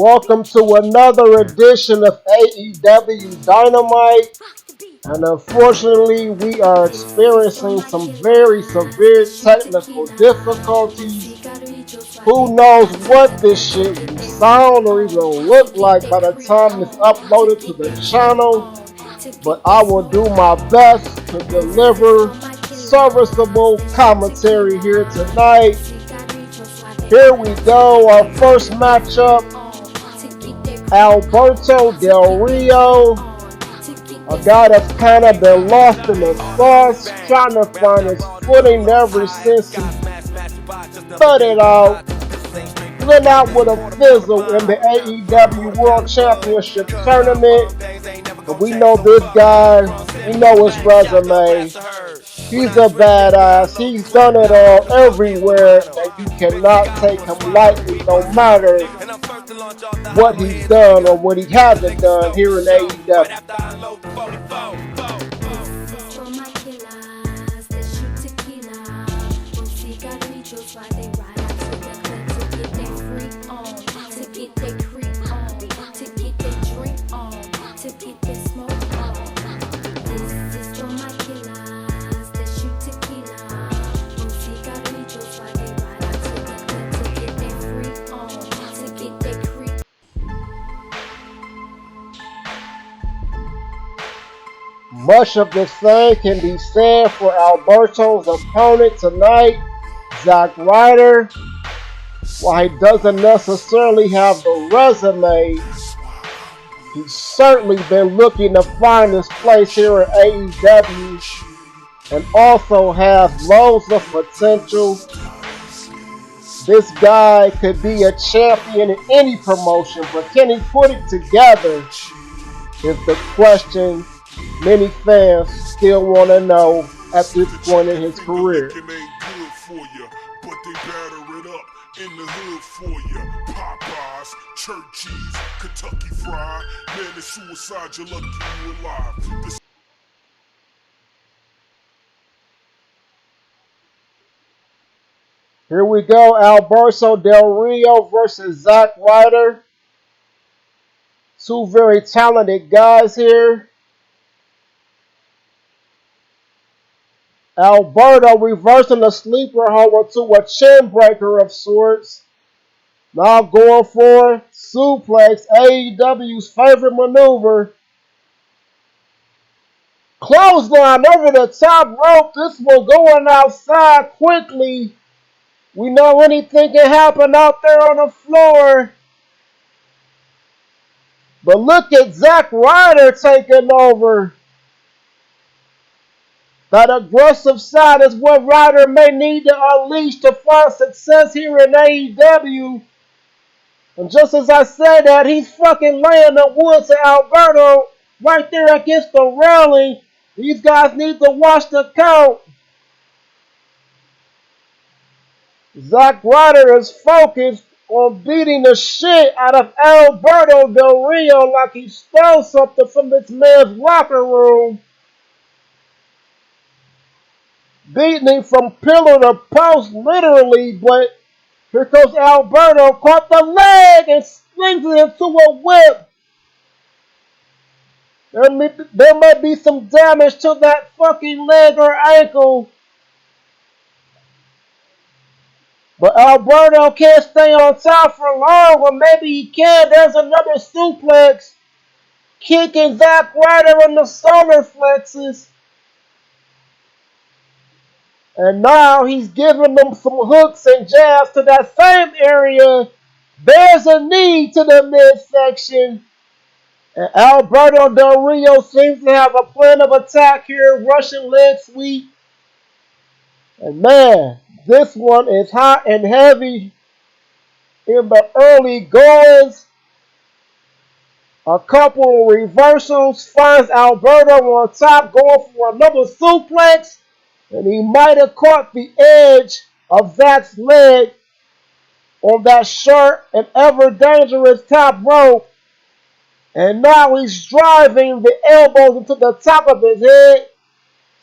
Welcome to another edition of AEW Dynamite. And unfortunately, we are experiencing some very severe technical difficulties. Who knows what this shit will sound or even look like by the time it's uploaded to the channel. But I will do my best to deliver serviceable commentary here tonight. Here we go, our first matchup. Alberto Del Rio, a guy that's kind of been lost in the sauce, trying to find his footing ever since he started out. Went out with a fizzle in the AEW World Championship Tournament. But we know this guy, we know his resume. He's a badass. He's done it all everywhere, and you cannot take him lightly no matter what he's done or what he hasn't done here in AEW. Much of the same can be said for Alberto's opponent tonight, Zack Ryder. While he doesn't necessarily have the resume, he's certainly been looking to find his place here at AEW and also has loads of potential. This guy could be a champion in any promotion, but can he put it together is the question many fans still want to know at this point in his career. In the hood for you, Popeyes, church cheese, Kentucky fried. Man, it's suicide, you're lucky you alive. Here we go, Alberto Del Rio versus Zack Ryder. Two very talented guys here. Alberto reversing the sleeper hold to a chin breaker of sorts. Now going for suplex, AEW's favorite maneuver. Clothesline over the top rope. This one going outside quickly. We know anything can happen out there on the floor. But look at Zack Ryder taking over. That aggressive side is what Ryder may need to unleash to find success here in AEW. And just as I said that, he's fucking laying the wood to Alberto right there against the railing. These guys need to watch the count. Zack Ryder is focused on beating the shit out of Alberto Del Rio like he stole something from this man's locker room. Beating him from pillar to post, literally, but here goes Alberto, caught the leg and slings it into a whip. There may be some damage to that fucking leg or ankle. But Alberto can't stay on top for long, or maybe he can. There's another suplex. Kicking Zack Ryder in the solar flexes. And now he's giving them some hooks and jabs to that same area. There's a knee to the midsection. And Alberto Del Rio seems to have a plan of attack here. Russian leg sweep. And man, this one is hot and heavy in the early goings. A couple of reversals. Finds Alberto on top, going for another suplex. And he might have caught the edge of Zack's leg on that short and ever dangerous top rope. And now he's driving the elbows into the top of his head.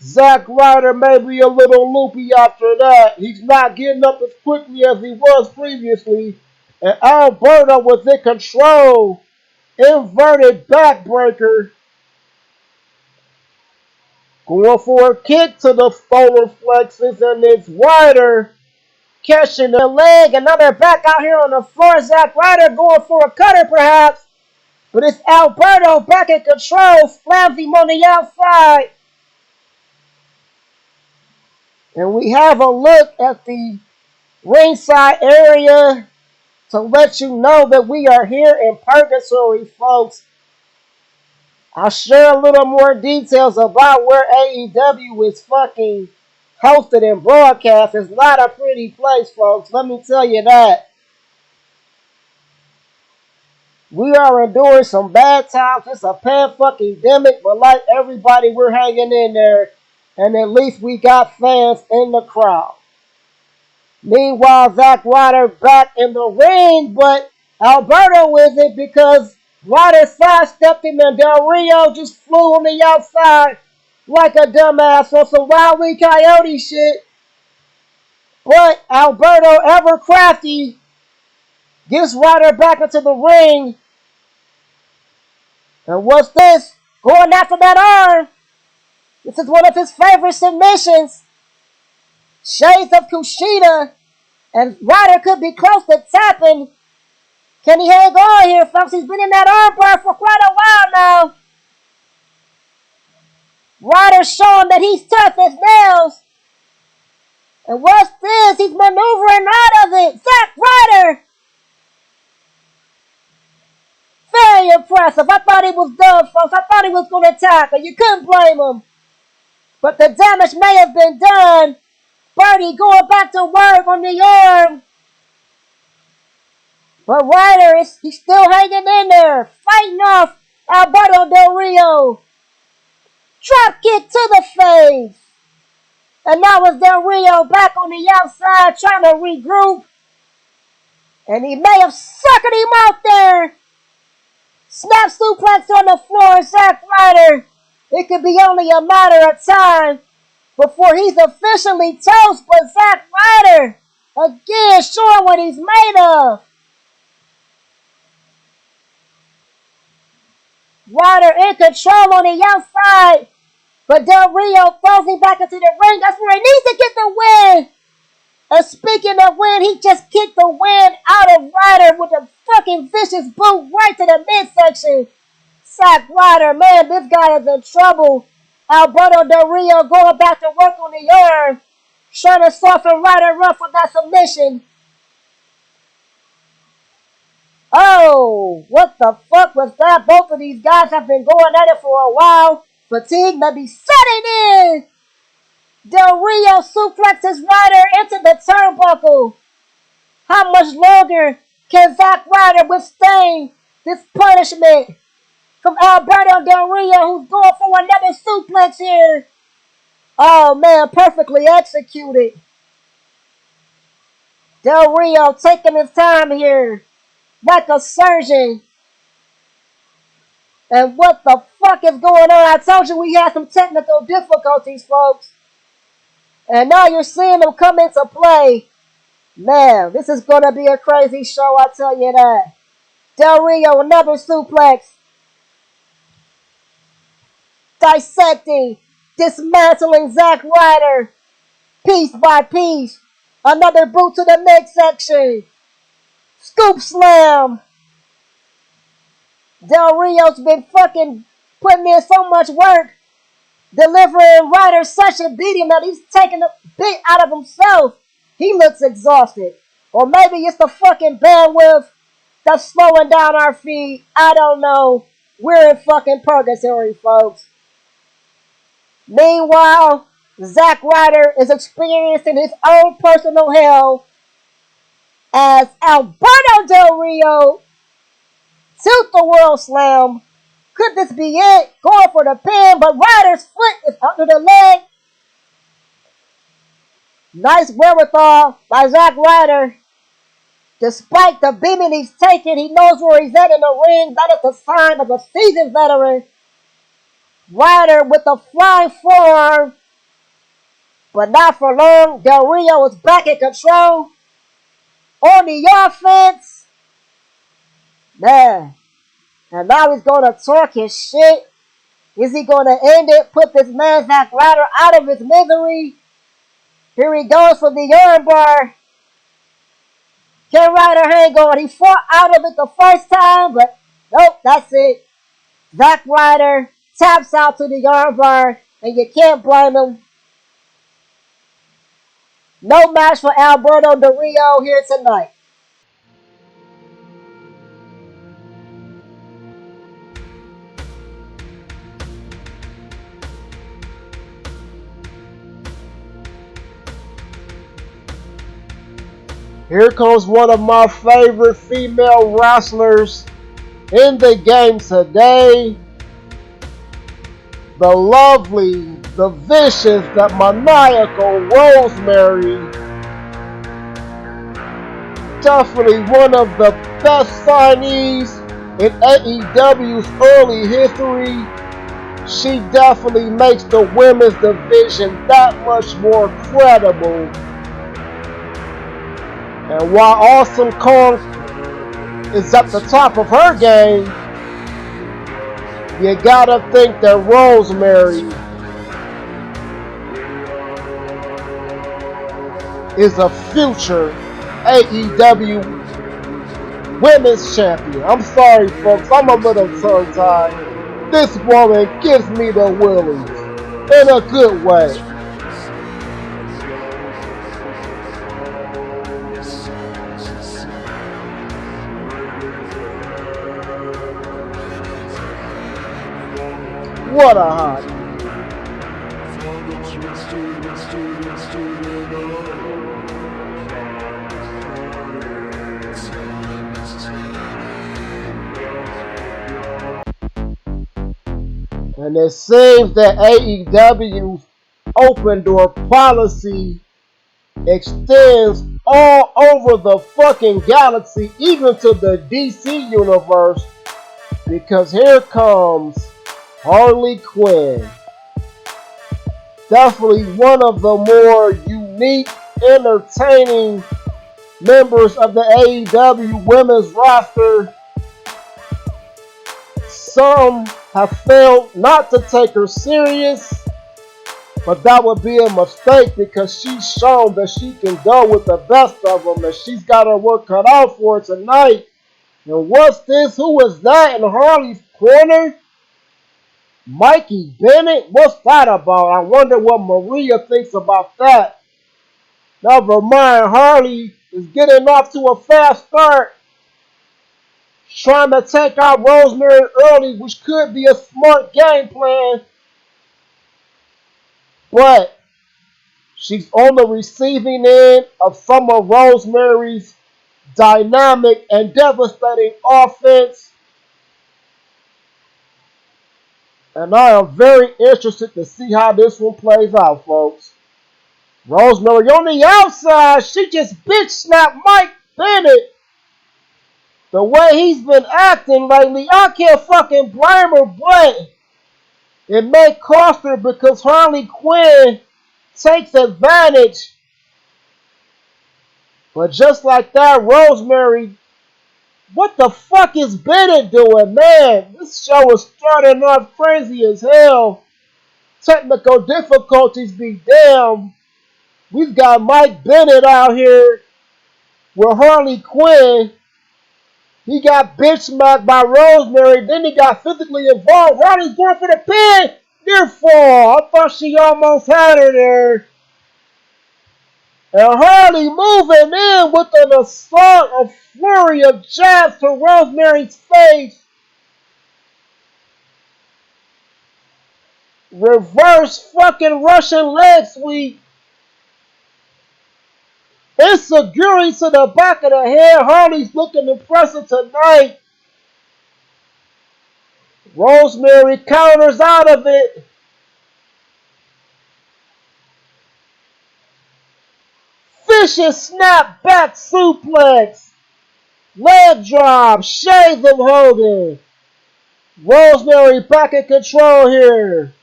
Zack Ryder may be a little loopy after that. He's not getting up as quickly as he was previously. And Alberto was in control. Inverted backbreaker. Going for a kick to the solar plexus, and it's Ryder catching the leg. And now they're back out here on the floor. Zack Ryder going for a cutter perhaps. But it's Alberto back in control. Slams him on the outside. And we have a look at the ringside area to let you know that we are here in Purgatory, folks. I'll share a little more details about where AEW is fucking hosted and broadcast. It's not a pretty place, folks. Let me tell you that. We are enduring some bad times. It's a pan-fucking-demic, but like everybody, we're hanging in there. And at least we got fans in the crowd. Meanwhile, Zack Ryder back in the ring, but Alberto isn't because Ryder sidestepped him and Del Rio just flew on the outside like a dumbass on some Wild Wee Coyote shit. But Alberto, ever crafty, gets Ryder back into the ring. And what's this? Going after that arm. This is one of his favorite submissions. Shades of Kushida. And Ryder could be close to tapping. Can he hang on here, folks? He's been in that armbar for quite a while now. Ryder's showing that he's tough as nails. And what's this? He's maneuvering out of it. Zack Ryder. Very impressive. I thought he was done, folks. I thought he was going to tap, and you couldn't blame him. But the damage may have been done. Birdie going back to work on the arm. But Ryder, he's still hanging in there. Fighting off Alberto Del Rio. Drop kick to the face. And now it's Del Rio back on the outside trying to regroup. And he may have suckered him out there. Snap suplex on the floor, Zack Ryder. It could be only a matter of time before he's officially toast. But Zack Ryder, again, showing what he's made of. Ryder in control on the outside. But Del Rio throws him back into the ring. That's where he needs to get the win. And speaking of win, he just kicked the win out of Ryder with a fucking vicious boot right to the midsection. Zack Ryder, man, this guy is in trouble. Alberto Del Rio going back to work on the arm. Trying to soften Ryder up for that submission. Oh, what the fuck was that? Both of these guys have been going at it for a while. Fatigue may be setting in. Del Rio suplexes Ryder into the turnbuckle. How much longer can Zack Ryder withstand this punishment from Alberto Del Rio, who's going for another suplex here? Oh man, perfectly executed. Del Rio taking his time here like a surgeon. And what the fuck is going on? I told you we had some technical difficulties, folks. And now you're seeing them come into play. Man, this is going to be a crazy show, I tell you that. Del Rio, another suplex. Dissecting, dismantling Zack Ryder. Piece by piece. Another boot to the midsection. Scoop slam. Del Rio's been fucking putting in so much work. Delivering Ryder such a beating that he's taking a bit out of himself. He looks exhausted. Or maybe it's the fucking bandwidth that's slowing down our feet. I don't know. We're in fucking purgatory, folks. Meanwhile, Zack Ryder is experiencing his own personal hell as Alberto Del Rio tilt the world slam. Could this be it? Going for the pin, but Ryder's foot is under the leg. Nice wherewithal by Zack Ryder. Despite the beating he's taken, he knows where he's at in the ring. That is a sign of a seasoned veteran. Ryder with a flying forearm. But not for long. Del Rio is back in control. On the offense. Man. And now he's going to talk his shit. Is he going to end it? Put this man Zack Ryder out of his misery? Here he goes for the armbar. Can Ryder hang on? He fought out of it the first time, but nope, that's it. Zack Ryder taps out to the armbar, and you can't blame him. No match for Alberto Del Rio here tonight. Here comes one of my favorite female wrestlers in the game today. The lovely, the vicious, the maniacal Rosemary. Definitely one of the best signees in AEW's early history. She definitely makes the women's division that much more credible. And while Awesome Kong is at the top of her game, you gotta think that Rosemary is a future AEW Women's Champion. I'm sorry, folks, I'm a little tongue-tied. This woman gives me the willies in a good way. What a hot. And it seems that AEW's open door policy extends all over the fucking galaxy, even to the DC universe, because here comes Harley Quinn. Definitely one of the more unique, entertaining members of the AEW women's roster. Some have failed not to take her serious, but that would be a mistake because she's shown that she can go with the best of them, and she's got her work cut out for her tonight. And what's this? Who is that in Harley's corner? Mikey Bennett? What's that about? I wonder what Maria thinks about that. Never mind, Harley is getting off to a fast start, trying to take out Rosemary early, which could be a smart game plan. But she's on the receiving end of some of Rosemary's dynamic and devastating offense. And I am very interested to see how this one plays out, folks. Rosemary on the outside, she just bitch slapped Mike Bennett. The way he's been acting lately, I can't fucking blame her, but it may cost her because Harley Quinn takes advantage. But just like that, Rosemary, what the fuck is Bennett doing, man? This show is starting off crazy as hell. Technical difficulties be damned. We've got Mike Bennett out here with Harley Quinn. He got bitch smacked by Rosemary. Then he got physically involved. Harley's going for the pin. Near fall. I thought she almost had her there. And Harley moving in with an assault, a flurry of jabs to Rosemary's face. Reverse fucking Russian leg sweep. Insecurity to the back of the head. Harley's looking impressive tonight. Rosemary counters out of it. Vicious snap back suplex. Leg drop. Shades of Hogan. Rosemary back in control here.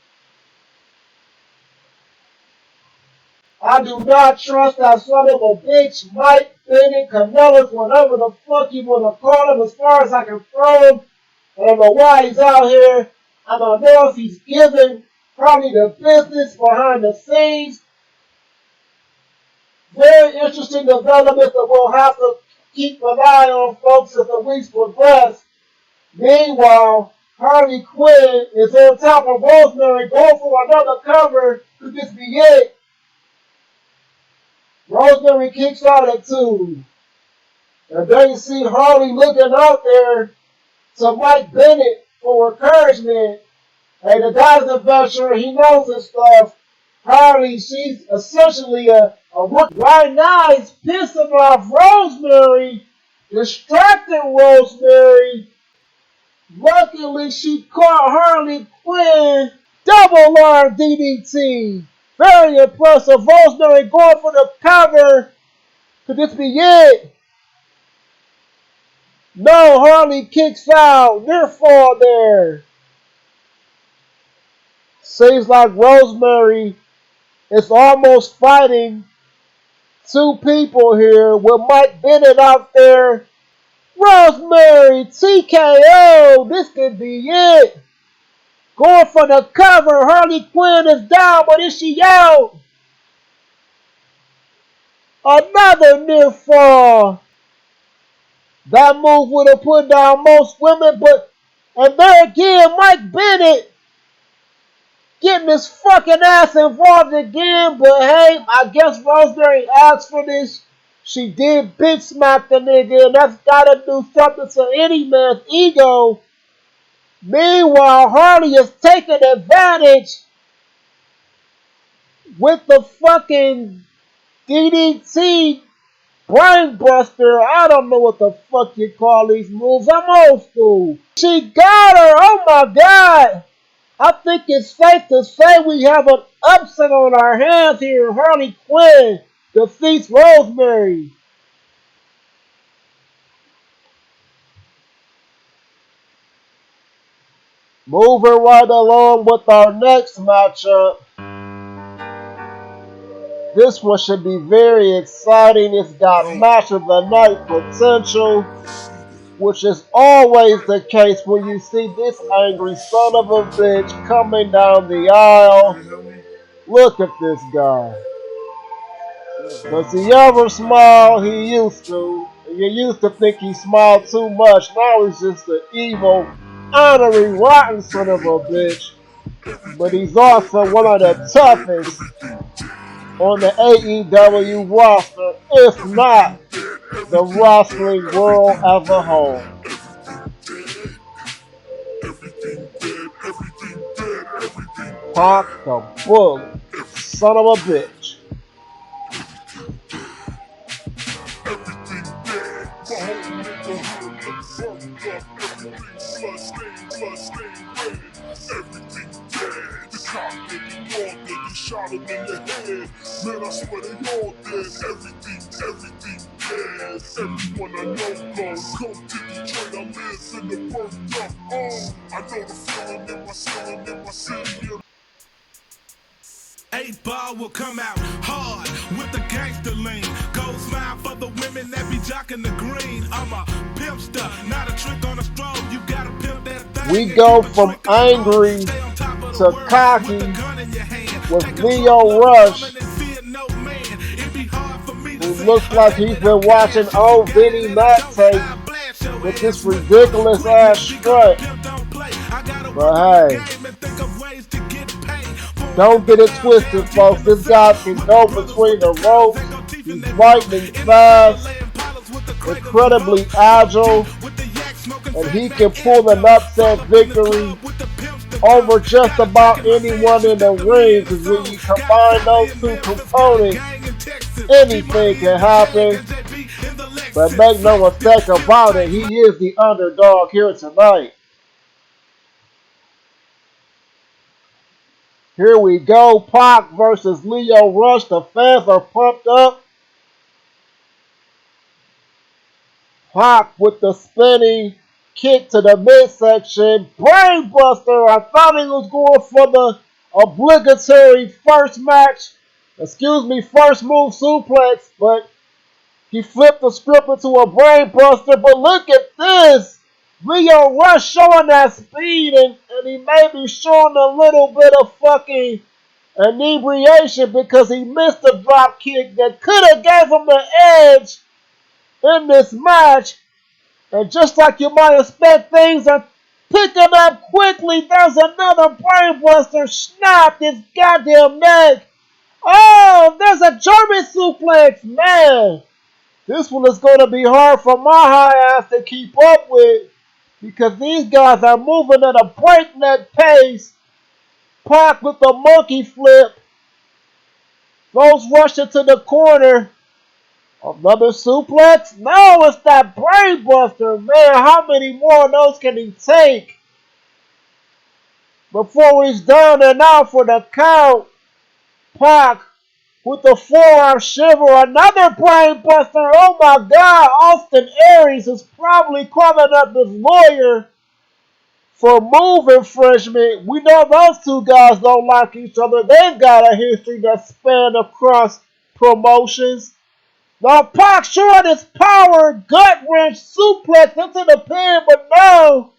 I do not trust that son of a bitch, Mike Bennett, Canellas, whatever the fuck you want to call him, as far as I can throw him. I don't know why he's out here. I don't know if he's giving probably the business behind the scenes. Very interesting development that we'll have to keep an eye on, folks, as the weeks progress. Meanwhile, Harley Quinn is on top of Rosemary, going for another cover. Could this be it? Rosemary kicks out at 2. And then you see Harley looking out there to Mike Bennett for encouragement. Hey, the guy's a veteran. He knows his stuff. Harley, she's essentially a rookie. Right now, he's pissing off Rosemary, distracting Rosemary. Luckily, she caught Harley Quinn. Double arm DDT. Very impressive. Rosemary going for the cover. Could this be it? No, Harley kicks out. Near fall there. Seems like Rosemary is almost fighting two people here with Mike Bennett out there. Rosemary, TKO. This could be it. Going for the cover. Harley Quinn is down, but is she out? Another near fall. That move would have put down most women, but, and there again, Mike Bennett getting his fucking ass involved again, but hey, I guess Rosemary asked for this. She did bitch smack the nigga, and that's gotta do something to any man's ego. Meanwhile, Harley is taking advantage with the fucking DDT brainbuster. I don't know what the fuck you call these moves. I'm old school. She got her. Oh my God. I think it's safe to say we have an upset on our hands here. Harley Quinn defeats Rosemary. Moving right along with our next matchup. This one should be very exciting. It's got match of the night potential, which is always the case when you see this angry son of a bitch coming down the aisle. Look at this guy. Does he ever smile? He used to. You used to think he smiled too much. Now he's just an evil, honorary, rotten son of a bitch. But he's also one of the toughest on the AEW roster, if not the wrestling world as a whole. Pac the Bully, son of a bitch. Shot him in the head, man, I swear they all dead. Everything dead. Everyone I know gone. Come to Detroit, I live in the birth of I know the feeling in my ceiling, in my city. 8 Ball will come out hard with the gangster lean. Go smile for the women that be jocking the green. I'm a pimpster, not a trick on a stroll. You gotta pimp that thing. We go from angry to cocky with Leo Rush, who looks like he's been watching old Vinnie Mac tape with this ridiculous ass strut. But hey, don't get it twisted, folks. This guy can go between the ropes. He's lightning fast, incredibly agile, and he can pull an upset victory over just about anyone in the ring, because when you combine those two components, anything can happen. But make no mistake about it, he is the underdog here tonight. Here we go, Pac versus Leo Rush. The fans are pumped up. Pac with the spinning kick to the midsection. Brainbuster. I thought he was going for the obligatory first move suplex, but He flipped the script into a brain buster, but look at this. Leo Rush showing that speed, and he may be showing a little bit of fucking inebriation because he missed a drop kick that could have gave him the edge in this match. And just like you might expect, things are picking up quickly. There's another brainbuster. Snap his goddamn neck. Oh, there's a German suplex. Man, this one is going to be hard for my high ass to keep up with because these guys are moving at a breakneck pace. Pac with the monkey flip. Goes rushing to the corner. Another suplex? No, it's that brainbuster. Man, how many more of those can he take before he's down and out for the count? Pac with the forearm shiver. Another brainbuster. Oh my God. Austin Aries is probably calling up his lawyer for move infringement. We know those two guys don't like each other. They've got a history that spanned across promotions. Now Pac showing his power, gut wrench, suplex into the pin, but no.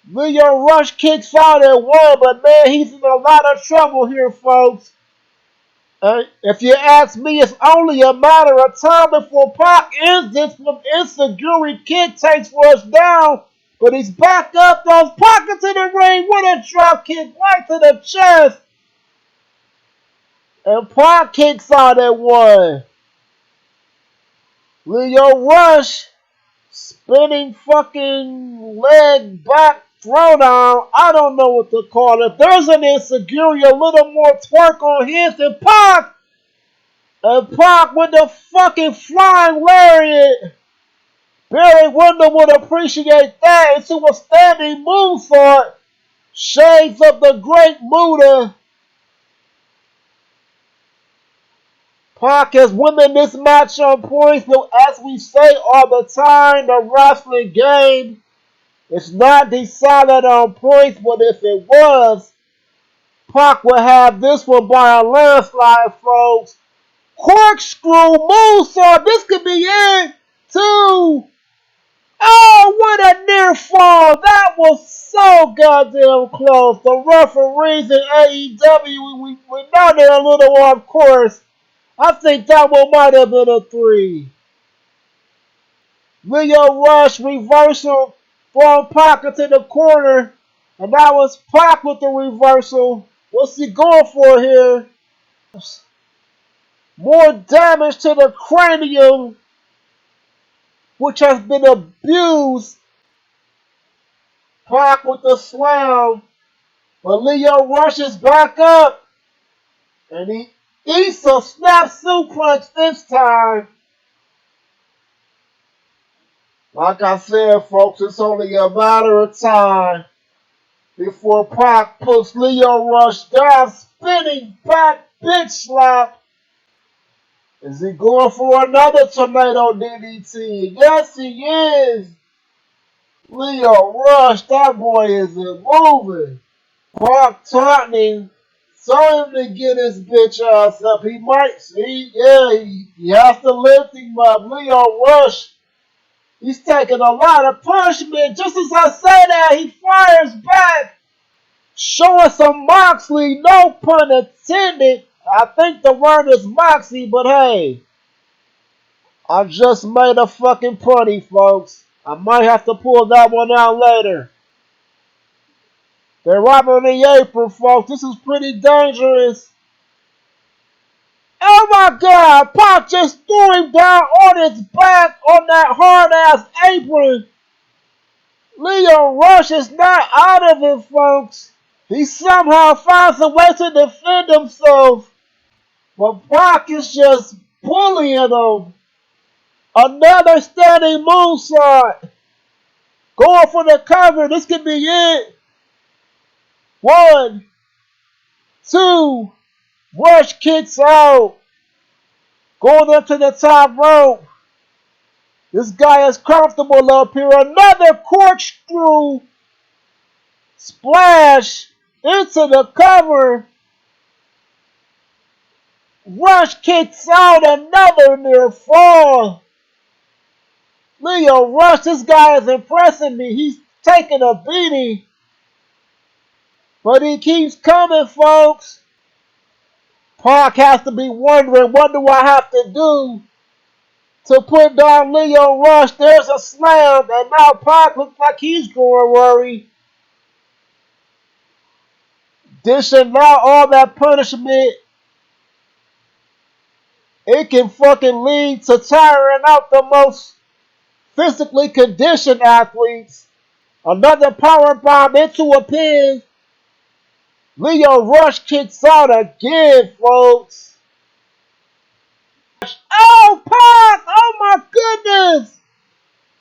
Leo Rush kicks out at one, but man, he's in a lot of trouble here, folks. If you ask me, it's only a matter of time before Pac ends this with Insecurity kick takes Rush down, but he's back up, throws Pac into the ring with a drop kick right to the chest. And Pac kicks out at one. Leo Rush, spinning fucking leg back throwdown. I don't know what to call it. There's an Insecurity, a little more twerk on his than Pac. And Pac with the fucking flying lariat. Barry Windham would appreciate that into a standing moonsault. Shades of the Great Muta. Pac has winning this match on points, but as we say all the time, the wrestling game is not decided on points, but if it was, Pac would have this one by a landslide, folks. Corkscrew moonsault, this could be it, too. Oh, what a near fall. That was so goddamn close. The referees in AEW, we know they're a little off course. I think that one might have been a 3. Leo Rush reversal, throwing Pac into the corner. And that was Pac with the reversal. What's he going for here? More damage to the cranium, which has been abused. Pac with the slam. But Leo Rush is back up. And he eats a snap suplex this time. Like I said, folks, it's only a matter of time before Pac puts Leo Rush down, spinning back bitch slap. Is he going for another tornado DDT? Yes, he is. Leo Rush, that boy isn't moving. Pac taunting, tell him to get his bitch ass up. He might, he has to lift him up. Leo Rush, he's taking a lot of punishment. Just as I say that, he fires back, showing some Moxley, no pun intended. I think the word is Moxie, but hey, I just made a fucking punny, folks. I might have to pull that one out later. They're robbing the apron, folks. This is pretty dangerous. Oh my God! Pac just threw him down on his back on that hard-ass apron. Leo Rush is not out of it, folks. He somehow finds a way to defend himself. But Pac is just bullying him. Another standing moonsault. Going for the cover. This could be it. 1, 2. Rush kicks out. Going up to the top rope. This guy is comfortable up here. Another corkscrew splash into the cover. Rush kicks out, another near fall. Leo Rush, this guy is impressing me. He's taking a beating, but he keeps coming, folks. Pac has to be wondering, what do I have to do to put down Leo Rush? There's a slam, and now Pac looks like he's going worried. Dishing out all that punishment. It can fucking lead to tiring out the most physically conditioned athletes. Another power bomb into a pin. Leo Rush kicks out again, folks. Oh, Pac! Oh my goodness!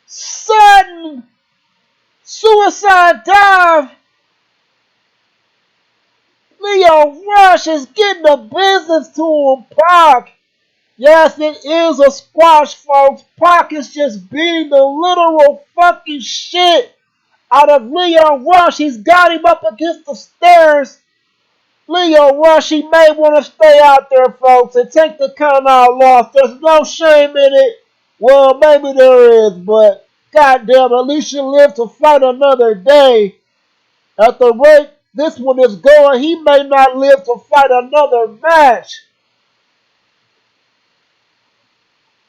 Sudden suicide dive. Leo Rush is getting the business to him, Pac. Yes, it is a squash, folks. Pac is just beating the literal fucking shit out of Leo Rush. He's got him up against the stairs. Leo Rush, he may want to stay out there, folks, and take the count out loss. There's no shame in it. Well, maybe there is, but goddamn, at least you live to fight another day. At the rate this one is going, he may not live to fight another match.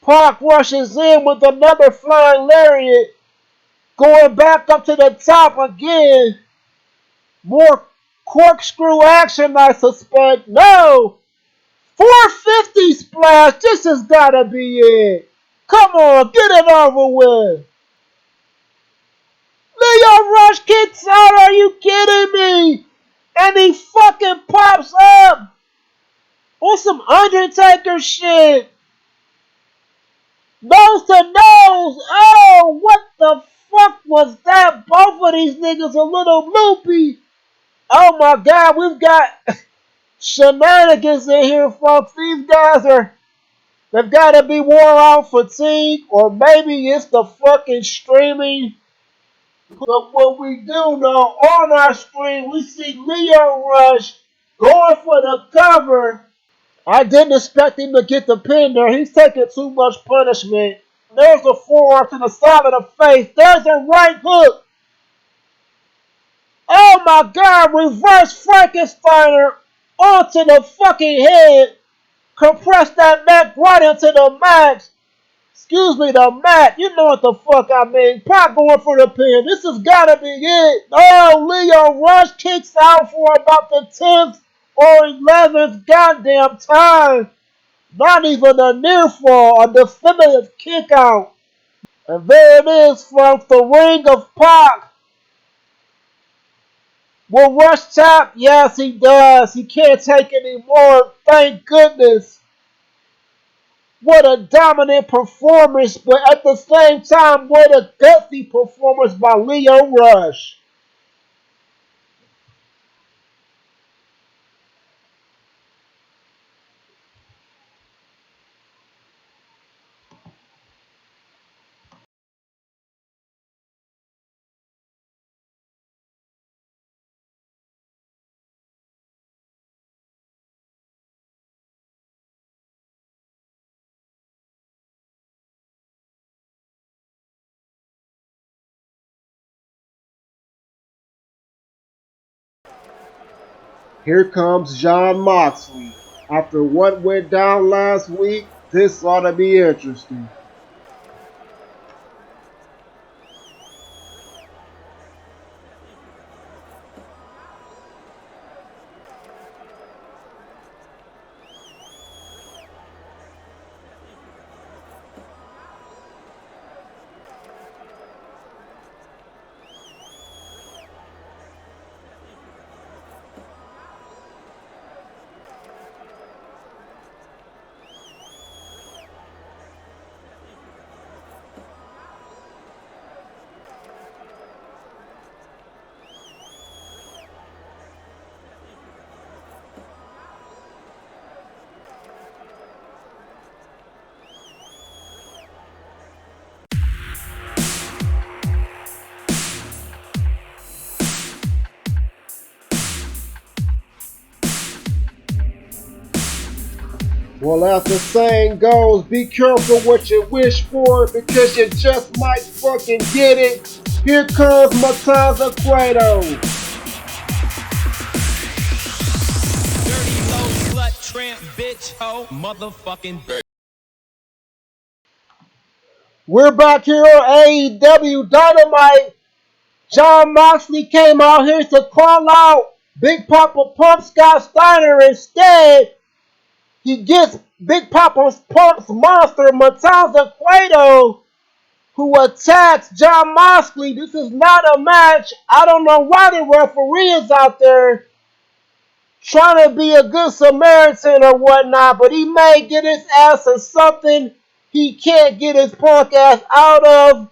Pac rushes in with another flying lariat, going back up to the top again. More corkscrew action, I suspect. No! 450 splash. This has got to be it. Come on, get it over with. Leo Rush kicks out. Are you kidding me? And he fucking pops up on some Undertaker shit. Nose to nose. Oh, what the fuck was that? Both of these niggas a little loopy. Oh my god, we've got shenanigans in here, folks. These guys they've got to be wore out fatigue, or maybe it's the fucking streaming. But what we do know, on our screen, we see Leo Rush going for the cover. I didn't expect him to get the pin there. He's taking too much punishment. There's a forearm to the side of the face. There's a right hook. Oh my god, reverse Frankensteiner onto the fucking head. Compress that neck right into the mat. Excuse me, the mat. You know what the fuck I mean. Pac going for the pin. This has gotta be it. Oh, Leo Rush kicks out for about the 10th or 11th goddamn time. Not even a near fall, a definitive kick out. And there it is, folks, the ring of Pac. Will Rush tap? Yes, he does. He can't take any more. Thank goodness. What a dominant performance, but at the same time, what a gutsy performance by Leo Rush. Here comes Jon Moxley. After what went down last week, this ought to be interesting. Well, as the saying goes, be careful what you wish for because you just might fucking get it. Here comes Matanza Cueto. Dirty low slut tramp bitch hoe motherfucking bitch. We're back here on AEW Dynamite. Jon Moxley came out here to call out Big Papa Pump Scott Steiner. Instead, he gets Big Papa Pump's monster, Matanza Cueto, who attacks Jon Moxley. This is not a match. I don't know why the referee is out there trying to be a good Samaritan or whatnot, but he may get his ass in something he can't get his punk ass out of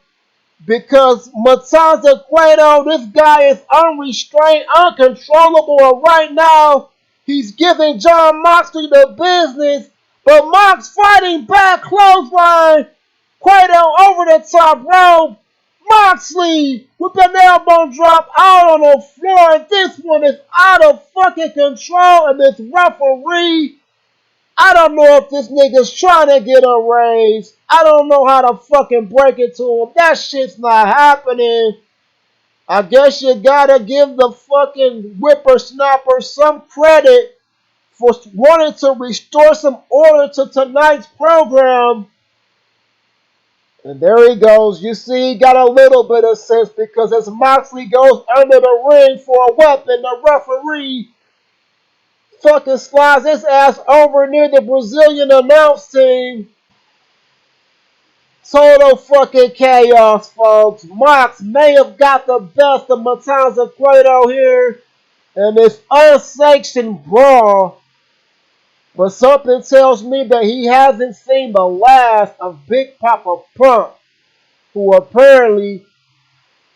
because Matanza Cueto, this guy is unrestrained, uncontrollable, and right now he's giving Jon Moxley the business, but Mox fighting back, clothesline, Cueto over the top rope, Moxley with an elbow drop out on the floor, and this one is out of fucking control, and this referee, I don't know if this nigga's trying to get a raise. I don't know how to fucking break it to him. That shit's not happening. I guess you gotta give the fucking whippersnapper some credit for wanting to restore some order to tonight's program. And there he goes. You see, he got a little bit of sense because as Moxley goes under the ring for a weapon, the referee fucking slides his ass over near the Brazilian announce team. Total fucking chaos, folks. Mox may have got the best of Matanza Cueto here in this unsanctioned brawl, but something tells me that he hasn't seen the last of Big Papa Pump, who apparently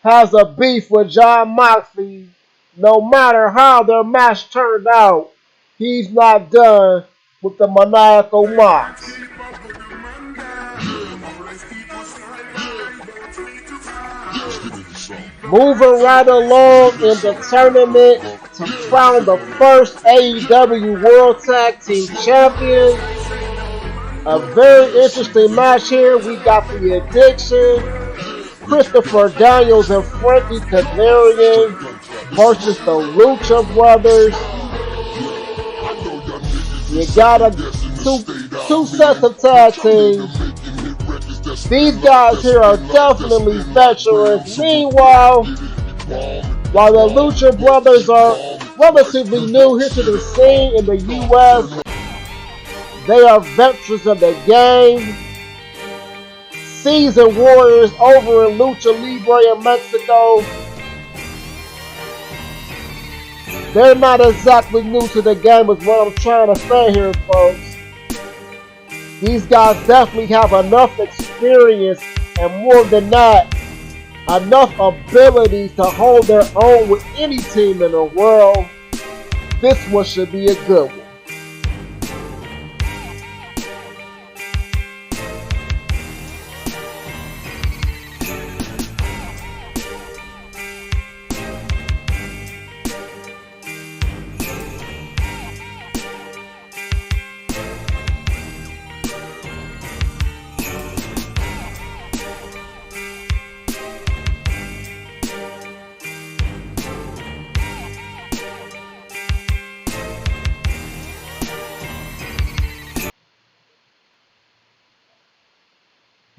has a beef with Jon Moxley. No matter how their match turned out, he's not done with the maniacal Mox. Moving right along in the tournament to crown the first AEW World Tag Team Champion. A very interesting match here. We got the Addiction, Christopher Daniels and Frankie Kazarian versus the Lucha Brothers. You got two sets of tag teams. These guys here are definitely veterans. Meanwhile, while the Lucha Brothers are relatively new here to the scene in the U.S., they are veterans of the game. Seasoned warriors over in Lucha Libre in Mexico. They're not exactly new to the game is what I'm trying to say here, folks. These guys definitely have enough experience and more than that, enough ability to hold their own with any team in the world. This one should be a good one.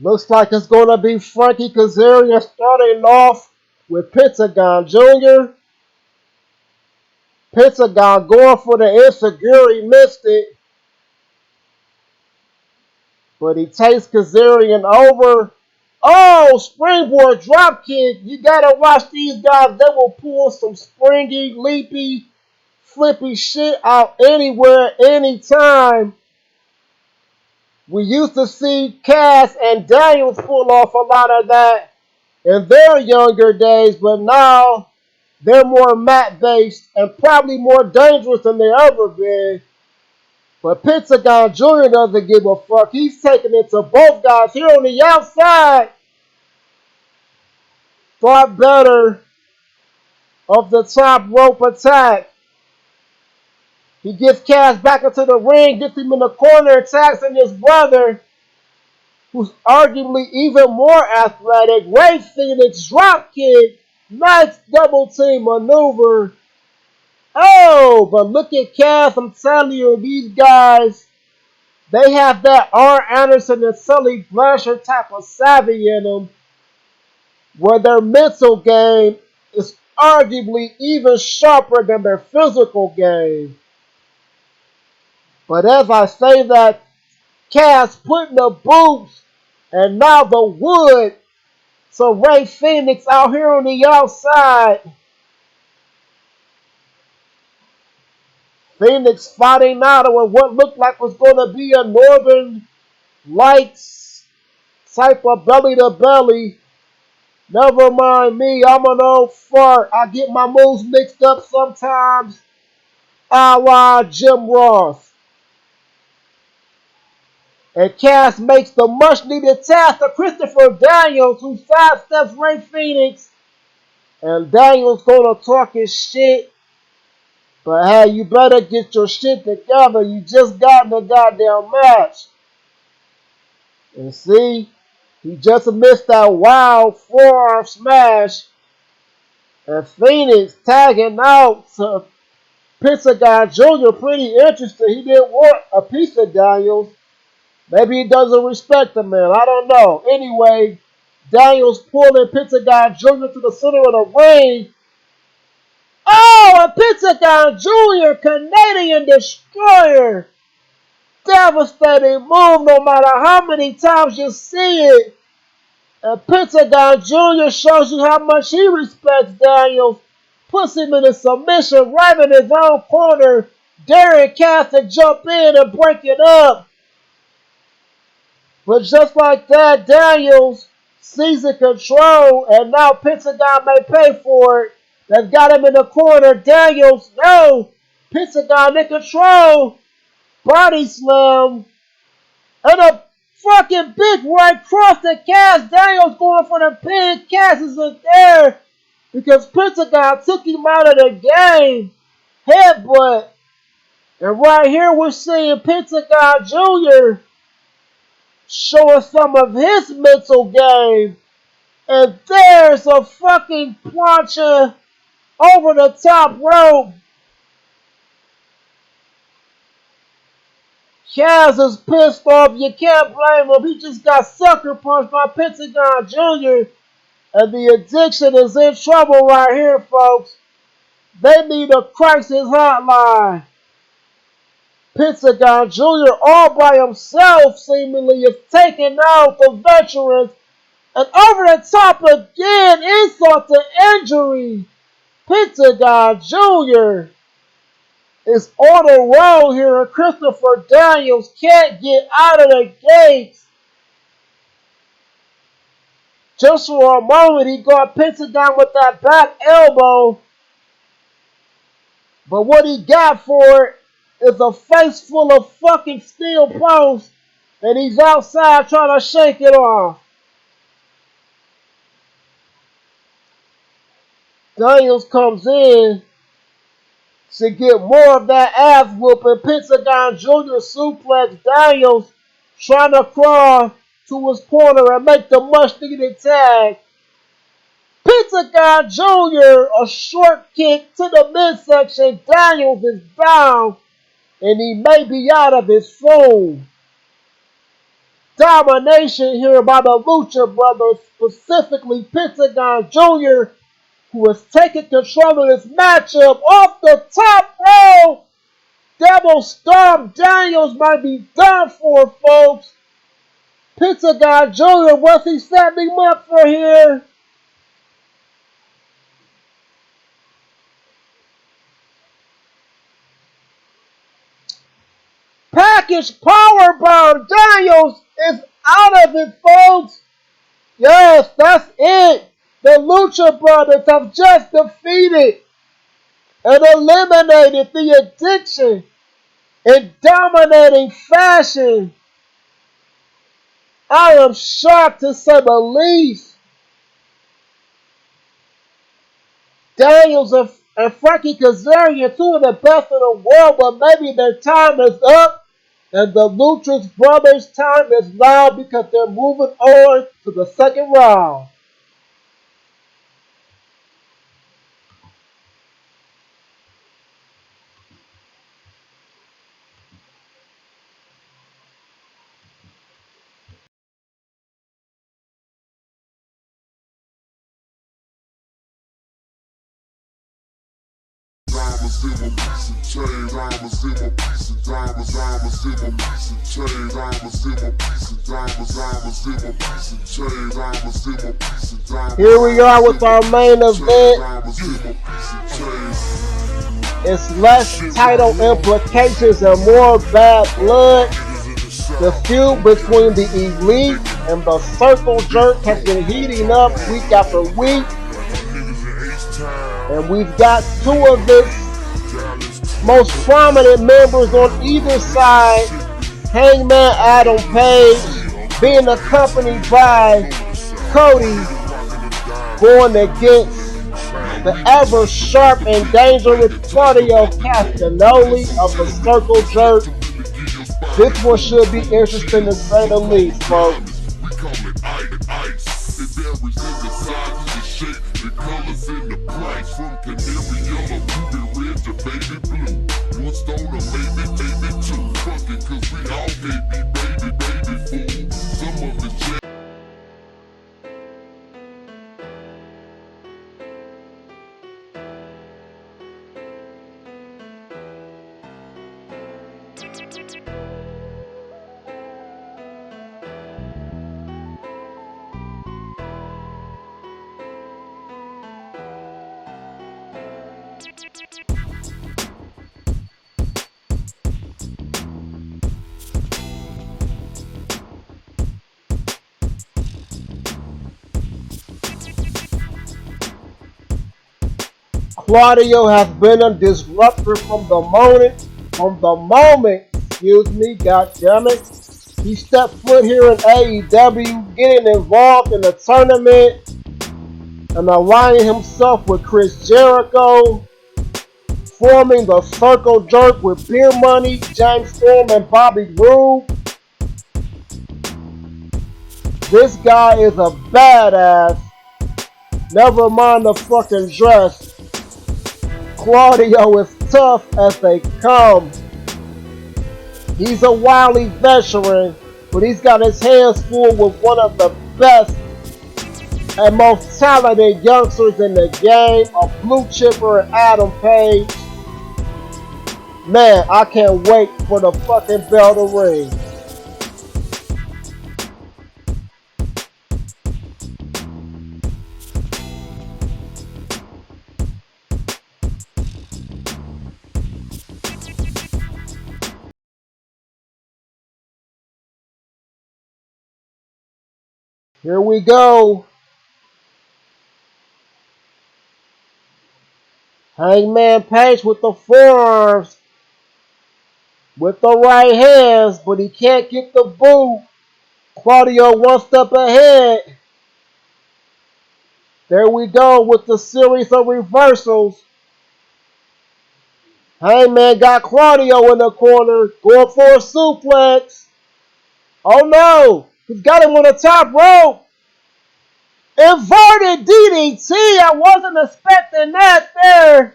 Looks like it's going to be Frankie Kazarian starting off with Pentagon Jr. Pentagon going for the Insecurity, missed it. But he takes Kazarian over. Oh, springboard dropkick. You got to watch these guys. They will pull some springy, leapy, flippy shit out anywhere, anytime. We used to see Cass and Daniels pull off a lot of that in their younger days, but now they're more mat-based and probably more dangerous than they ever been. But Pentagon Jr. doesn't give a fuck. He's taking it to both guys here on the outside. Thought better of the top rope attack. He gets Cass back into the ring, gets him in the corner, attacks on his brother, who's arguably even more athletic. Ray Phoenix dropkick, nice double team maneuver. Oh, but look at Cass. I'm telling you, these guys, they have that R. Anderson and Sully Blanchard type of savvy in them, where their mental game is arguably even sharper than their physical game. But as I say that, Cass putting the boots and now the wood. So Ray Phoenix out here on the outside. Phoenix fighting out with what looked like was going to be a Northern Lights type of belly to belly. Never mind me, I'm an old fart. I get my moves mixed up sometimes. A la Jim Ross. And Cass makes the much needed task to Christopher Daniels, who sidesteps Ray Phoenix. And Daniels gonna talk his shit. But hey, you better get your shit together. You just got in the goddamn match. And see, he just missed that wild forearm smash. And Phoenix tagging out to Pentagon Jr. Pretty interested. He didn't want a piece of Daniels. Maybe he doesn't respect the man. I don't know. Anyway, Daniels pulling Pentagon Jr. to the center of the ring. Oh, a Pentagon Jr. Canadian Destroyer. Devastating move no matter how many times you see it. And Pentagon Jr. shows you how much he respects Daniels. Puts him in a submission right in his own corner. Daring Cass to jump in and break it up. But just like that, Daniels seizing control, and now Pentagon may pay for it. They've got him in the corner. Daniels, no! Pentagon in control. Body slam. And a fucking big right cross to Cass. Daniels going for the pin. Cass isn't there because Pentagon took him out of the game. Headbutt. And right here we're seeing Pentagon Jr. showing some of his mental game. And there's a fucking plancha over the top rope. Cass is pissed off. You can't blame him. He just got sucker punched by Pentagon Jr. And the addiction is in trouble right here, folks. They need a crisis hotline. Pentagon Jr. all by himself seemingly is taking out the veterans. And over the top again, insult to injury. Pentagon Jr. is on the road here, and Christopher Daniels can't get out of the gates. Just for a moment, he got Pentagon with that back elbow. But what he got for it is a face full of fucking steel posts, and he's outside trying to shake it off. Daniels comes in to get more of that ass whooping. Pentagon Jr. suplex Daniels, trying to crawl to his corner and make the much needed tag. Pentagon Jr. a short kick to the midsection. Daniels is down and he may be out of his phone. Domination here by the Lucha Brothers, specifically Pentagon Jr., who has taken control of this matchup off the top rope. Double stomp. Daniels might be done for, folks. Pentagon Jr., what's he setting him up for here? Package powerbomb. Daniels is out of it, folks. Yes, that's it. The Lucha Brothers have just defeated and eliminated the addiction in dominating fashion. I am shocked to say the least. Daniels and Frankie Kazarian, two of the best in the world, but maybe their time is up, and the Lucha's brothers' time is now because they're moving on to the second round. Diamonds in my piece and chain, diamonds in my piece and diamonds, diamonds in my piece and chain, diamonds in my piece and diamonds, diamonds in my piece and chain, diamonds in my piece and diamonds. Here we are with our main event. Diamonds in my piece and chain. It's less title implications and more bad blood. The feud between the Elite and the Circle Jerk has been heating up week after week. And we've got two of its most prominent members on either side. Hangman Adam Page being accompanied by Cody going against the ever sharp and dangerous Claudio Castagnoli of the Circle Jerk. This one should be interesting to say the least, folks. Claudio has been a disruptor from the moment, goddammit, he stepped foot here in AEW, getting involved in the tournament and aligning himself with Chris Jericho, forming the Circle Jerk with Beer Money, James Storm, and Bobby Roode. This guy is a badass. Never mind the fucking dress. Claudio is tough as they come. He's a wily veteran, but he's got his hands full with one of the best and most talented youngsters in the game, a blue chipper in Adam Page. Man, I can't wait for the fucking bell to ring. Here we go. Hangman Page with the forearms, with the right hands, but he can't get the boot. Claudio one step ahead. There we go with the series of reversals. Hangman got Claudio in the corner, going for a suplex. Oh no, he's got him on the top rope. Inverted DDT, I wasn't expecting that there.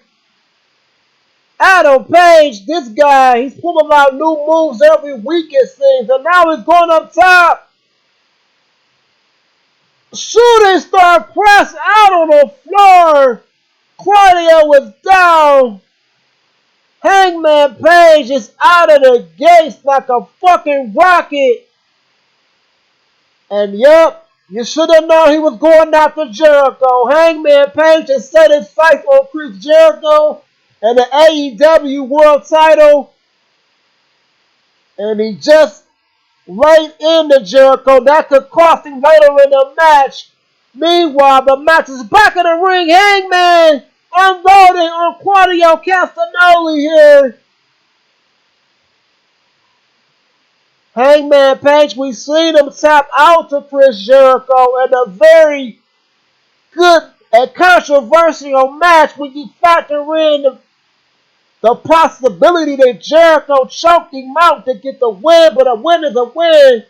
Adam Page, this guy, he's pulling out new moves every week it seems, and now he's going up top. Shooting star press out on the floor. Claudio is down. Hangman Page is out of the gates like a fucking rocket. And yup, you should have known he was going after Jericho. Hangman Page has set his sights on Chris Jericho and the AEW World Title. And he just laid into Jericho. That could cost him later in the match. Meanwhile, the match is back in the ring. Hangman unloading on Claudio Castagnoli here. Hangman Page, we've seen him tap out to Chris Jericho in a very good a controversial match when you factor in the possibility that Jericho choked him out to get the win, but a win is a win.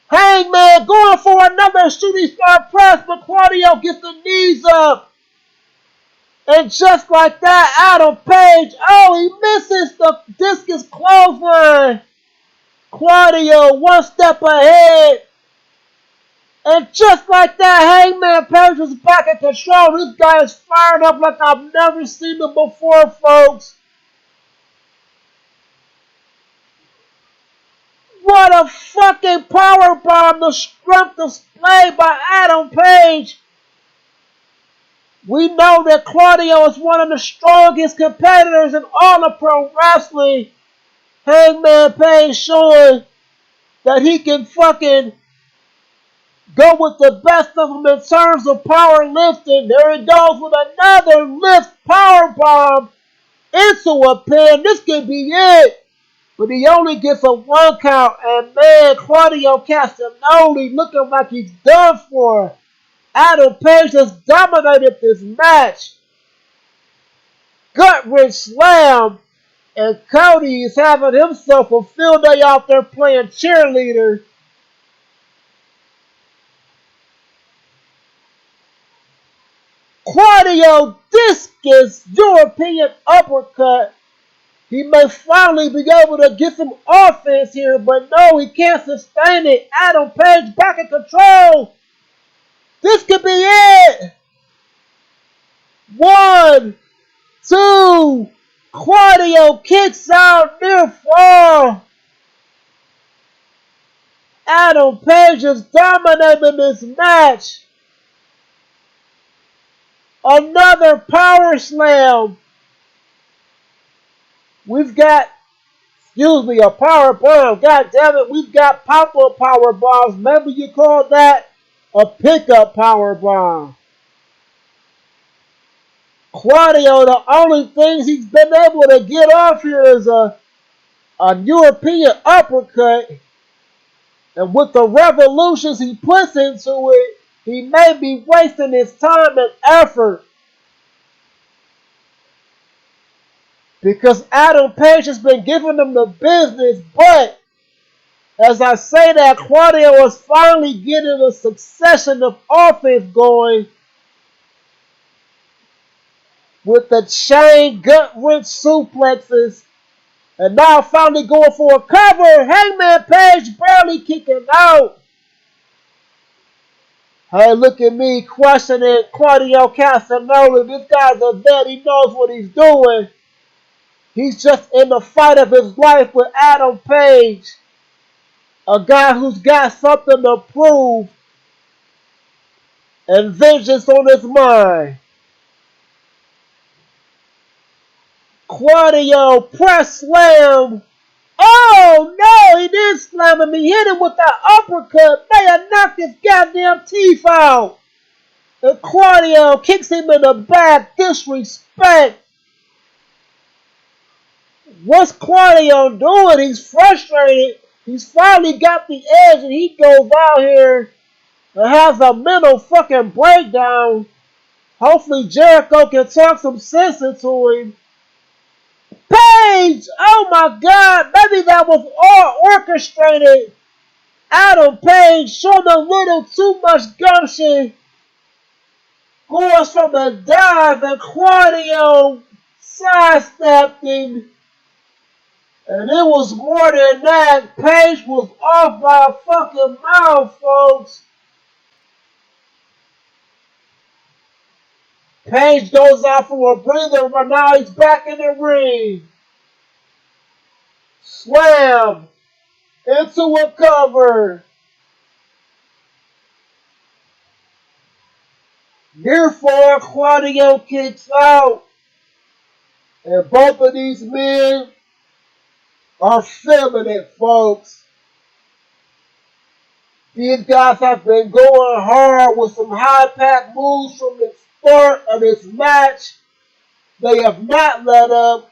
Hangman going for another shooting star press, but Claudio gets the knees up. And just like that, Adam Page, oh, he misses the discus clothesline. Claudio one step ahead. And just like that, Hangman Page was back in control. This guy is fired up like I've never seen him before, folks. What a fucking powerbomb, the strength displayed by Adam Page. We know that Claudio is one of the strongest competitors in all of pro wrestling. Hangman Page showing that he can fucking go with the best of them in terms of powerlifting. There he goes with another lift powerbomb into a pin. This could be it. But he only gets a 1 count. And man, Claudio Castagnoli looking like he's done for. Adam Page has dominated this match. Gut-wrench slam. And Cody is having himself a field day out there playing cheerleader. Claudio discus European uppercut. He may finally be able to get some offense here, but no, he can't sustain it. Adam Page back in control. This could be it. 1, 2. Claudio kicks out near fall. Adam Page is dominating this match. Another power slam. We've got, a power bomb. God damn it, we've got pop-up power bombs. Maybe you call that a pickup power bomb. Claudio, the only things he's been able to get off here is a European uppercut. And with the revolutions he puts into it, he may be wasting his time and effort. Because Adam Page has been giving them the business, but as I say that, Claudio is finally getting a succession of offense going with the chain gut-wrench suplexes. And now finally going for a cover. Hangman Page barely kicking out. Hey, look at me questioning Claudio Castagnoli. This guy's a vet. He knows what he's doing. He's just in the fight of his life with Adam Page. A guy who's got something to prove. And vengeance on his mind. Claudio press slam. Oh no, he did slam him. He hit him with that uppercut. May have knocked his goddamn teeth out. And Claudio kicks him in the back. Disrespect. What's Claudio doing? He's frustrated. He's finally got the edge and he goes out here and has a mental fucking breakdown. Hopefully Jericho can talk some sense into him. Page! Oh my God! Maybe that was all orchestrated. Adam Page showed a little too much gumption. Goes from the dive and Claudio sidestepped him. And it was more than that. Page was off by a fucking mile, folks. Page goes out for a breather, but now he's back in the ring. Slam into a cover. Near fall, Claudio kicks out. And both of these men are feeling it, folks. These guys have been going hard with some high-pack moves from the start of this match. They have not let up.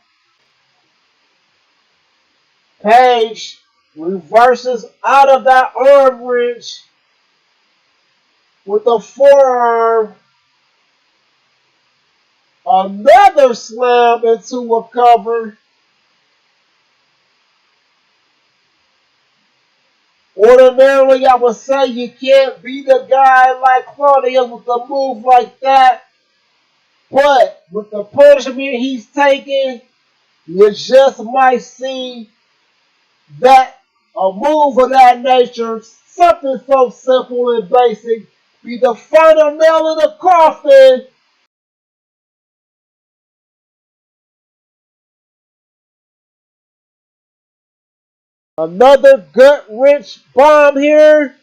Page reverses out of that arm wrench with a forearm. Another slam into a cover. Ordinarily, I would say you can't beat a guy like Claudio with a move like that. But with the punishment he's taking, you just might see that a move of that nature, something so simple and basic, be the final nail in the coffin. Another gut-wrench bomb here.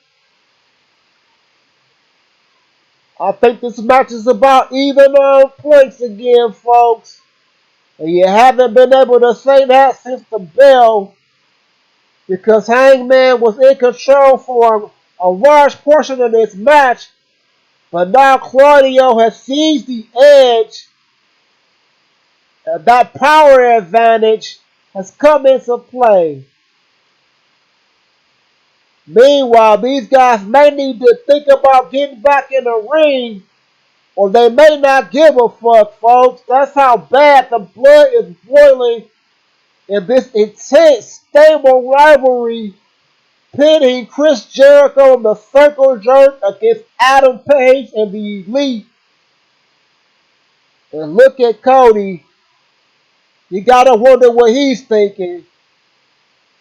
I think this match is about even on points again, folks. And you haven't been able to say that since the bell, because Hangman was in control for a large portion of this match. But now Claudio has seized the edge. And that power advantage has come into play. Meanwhile, these guys may need to think about getting back in the ring, or they may not give a fuck, folks. That's how bad the blood is boiling in this intense, stable rivalry pitting Chris Jericho and the Circle Jerk against Adam Page and the Elite. And look at Cody. You gotta wonder what he's thinking.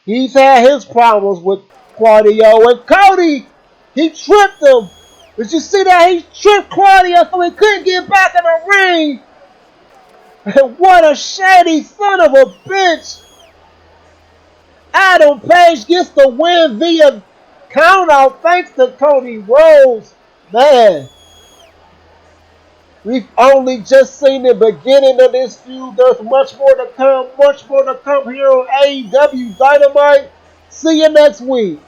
He's had his problems with Claudio, and Cody, he tripped him. Did you see that? He tripped Claudio so he couldn't get back in the ring. And what a shady son of a bitch. Adam Page gets the win via countout thanks to Cody Rhodes. Man, we've only just seen the beginning of this feud. There's much more to come here on AEW Dynamite. See you next week.